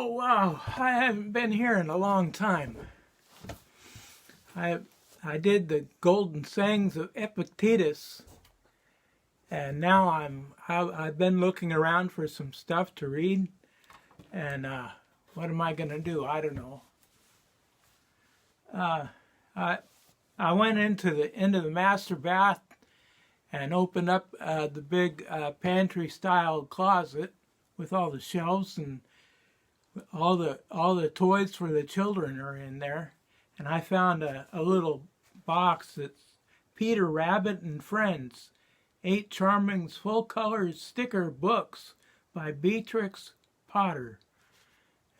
Oh, wow. I haven't been here in a long time. I did the Golden Sayings of Epictetus, and now I've been looking around for some stuff to read, and what am I going to do? I don't know. I went into the master bath and opened up the big pantry-style closet with all the shelves, and all the toys for the children are in there. And I found a little box that's Peter Rabbit and Friends, 8 charming full-color sticker books by Beatrix Potter.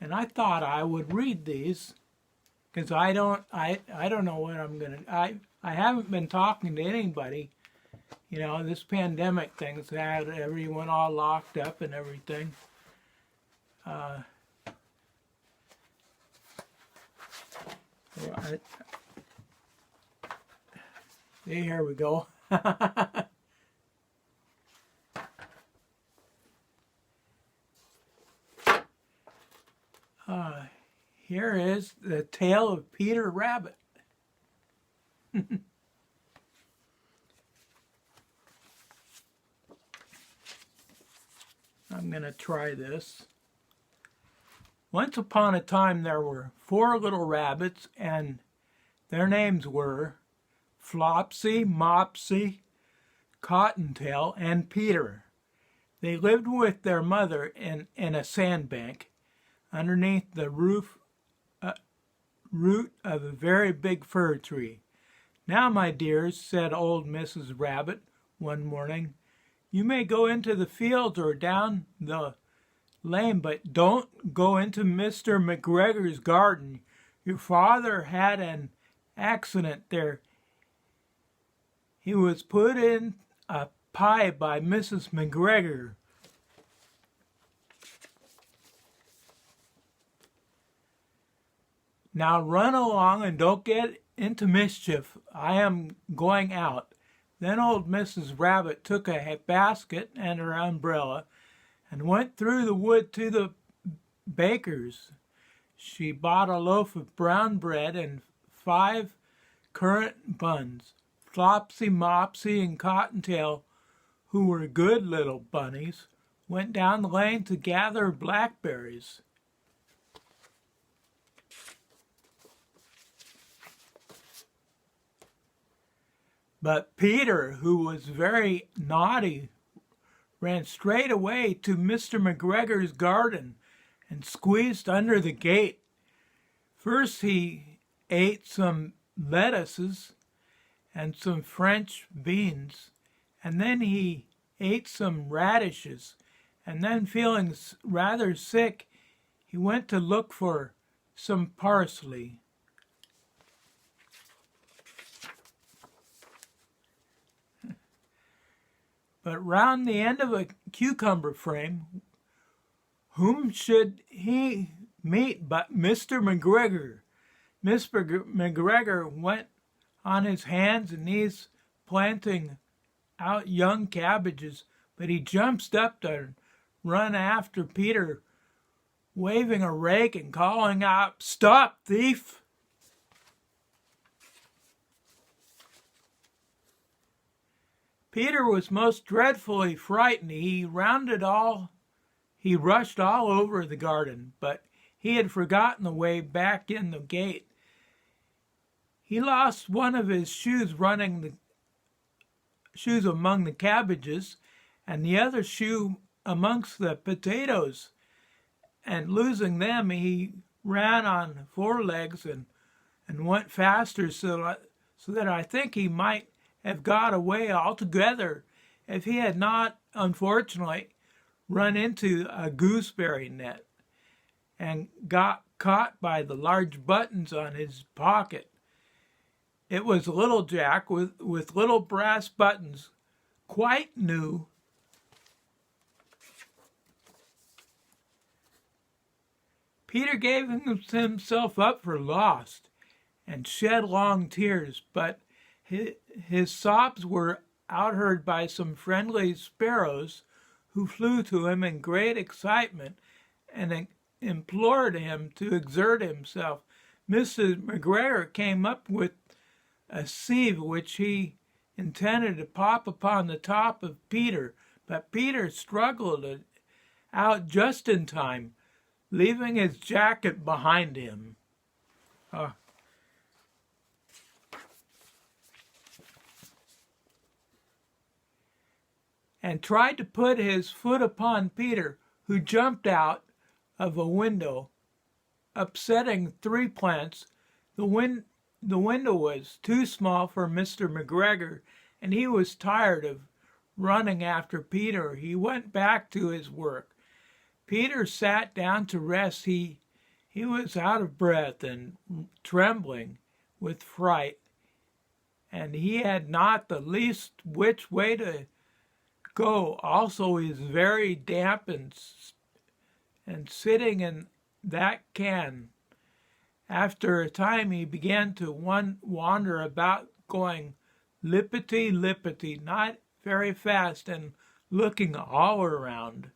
And I thought I would read these because I don't know what I'm gonna. I haven't been talking to anybody. You know, this pandemic thing's had everyone all locked up and everything. Here we go. Here is the tale of Peter Rabbit. I'm going to try this. Once upon a time there were 4 little rabbits, and their names were Flopsy, Mopsy, Cottontail, and Peter. They lived with their mother in a sandbank underneath the root of a very big fir tree. "Now, my dears," said old Mrs. Rabbit one morning, "you may go into the fields or down the lane, but don't go into Mr. McGregor's garden. Your father had an accident there. He was put in a pie by Mrs. McGregor." "Now run along and don't get into mischief. I am going out." Then old Mrs. Rabbit took a basket and her umbrella and went through the wood to the baker's. She bought a loaf of brown bread and 5 currant buns. Flopsy, Mopsy, and Cottontail, who were good little bunnies, went down the lane to gather blackberries. But Peter, who was very naughty, ran straight away to Mr. McGregor's garden and squeezed under the gate. First he ate some lettuces and some French beans, and then he ate some radishes, and then, feeling rather sick, he went to look for some parsley. But round the end of a cucumber frame, whom should he meet but Mr. McGregor? Mr. McGregor went on his hands and knees planting out young cabbages, but he jumps up to run after Peter, waving a rake and calling out, "Stop, thief!" Peter was most dreadfully frightened. He rushed all over the garden, but he had forgotten the way back in the gate. He lost one of his shoes among the cabbages, and the other shoe amongst the potatoes. And losing them, he ran on 4 legs and went faster, so that I think he might have got away altogether if he had not, unfortunately, run into a gooseberry net and got caught by the large buttons on his pocket. It was Little Jack with little brass buttons, quite new. Peter gave himself up for lost and shed long tears, but his sobs were outheard by some friendly sparrows who flew to him in great excitement and implored him to exert himself, Mr. McGregor came up with a sieve which he intended to pop upon the top of Peter, but Peter struggled it out just in time, leaving his jacket behind him. And tried to put his foot upon Peter, who jumped out of a window, upsetting 3 plants. The window was too small for Mr. McGregor, and he was tired of running after Peter. He went back to his work. Peter sat down to rest. He was out of breath and trembling with fright, and he had not the least which way to go. Also, he was very damp and sitting in that can. After a time, he began to wander about, going lippity-lippity, not very fast, and looking all around.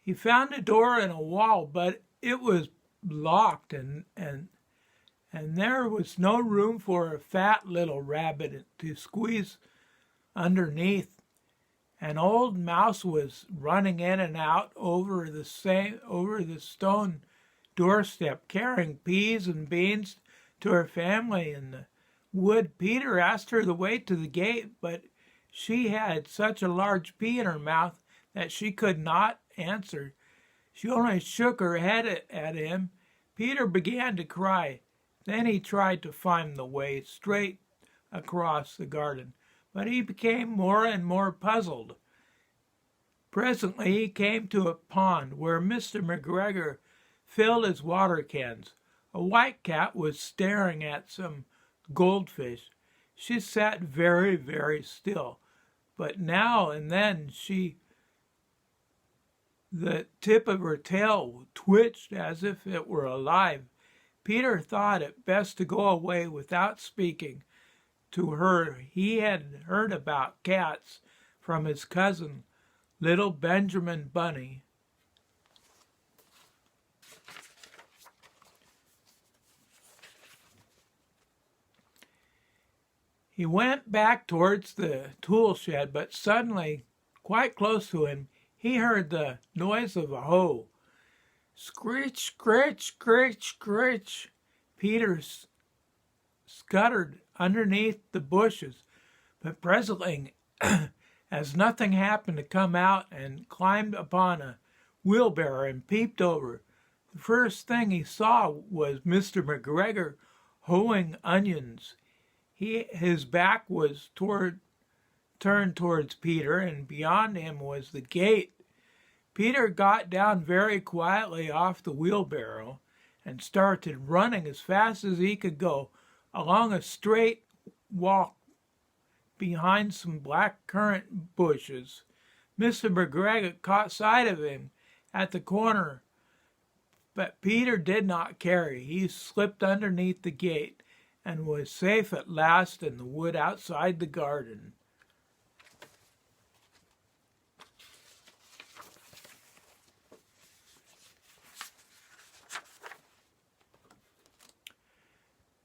He found a door in a wall, but it was locked, and there was no room for a fat little rabbit to squeeze underneath. An old mouse was running in and out over the stone doorstep, carrying peas and beans to her family in the wood. Peter asked her the way to the gate, but she had such a large pea in her mouth that she could not answer. She only shook her head at him. Peter began to cry. Then he tried to find the way straight across the garden, but he became more and more puzzled. Presently he came to a pond where Mr. McGregor filled his water cans. A white cat was staring at some goldfish. She sat very, very still, but now and then the tip of her tail twitched as if it were alive. Peter thought it best to go away without speaking to her. He had heard about cats from his cousin, little Benjamin Bunny. He went back towards the tool shed, but suddenly, quite close to him, he heard the noise of a hoe. Screech, screech, screech, screech. Peter scuttered underneath the bushes, but presently, as nothing happened, to come out and climbed upon a wheelbarrow and peeped over. The first thing he saw was Mr. McGregor hoeing onions. His back was turned towards Peter, and beyond him was the gate. Peter got down very quietly off the wheelbarrow and started running as fast as he could go along a straight walk behind some black currant bushes. Mr. McGregor caught sight of him at the corner, but Peter did not care. He slipped underneath the gate and was safe at last in the wood outside the garden.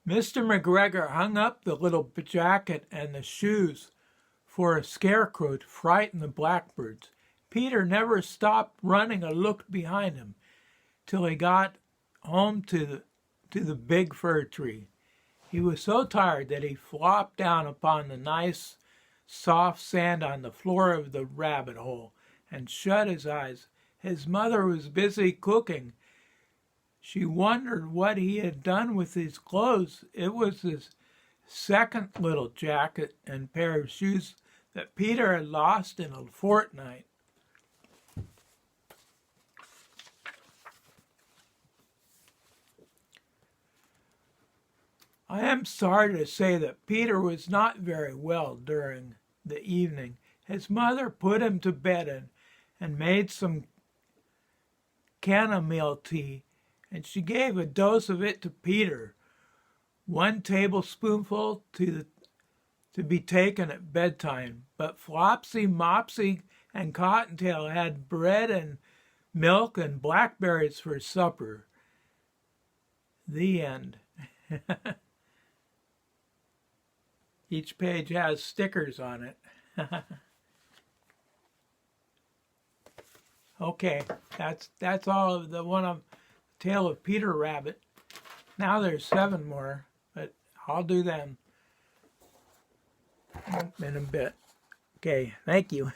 Mr. McGregor hung up the little jacket and the shoes for a scarecrow to frighten the blackbirds. Peter never stopped running or looked behind him till he got home to the big fir tree. He was so tired that he flopped down upon the nice, soft sand on the floor of the rabbit hole and shut his eyes. His mother was busy cooking. She wondered what he had done with his clothes. It was his second little jacket and pair of shoes that Peter had lost in a fortnight. I am sorry to say that Peter was not very well during the evening. His mother put him to bed and made some chamomile tea, and she gave a dose of it to Peter, 1 tablespoonful to to be taken at bedtime. But Flopsy, Mopsy, and Cottontail had bread and milk and blackberries for supper. The end. Each page has stickers on it. Okay, that's all of the one of Tale of Peter Rabbit. Now there's 7 more, but I'll do them in a bit. Okay, thank you.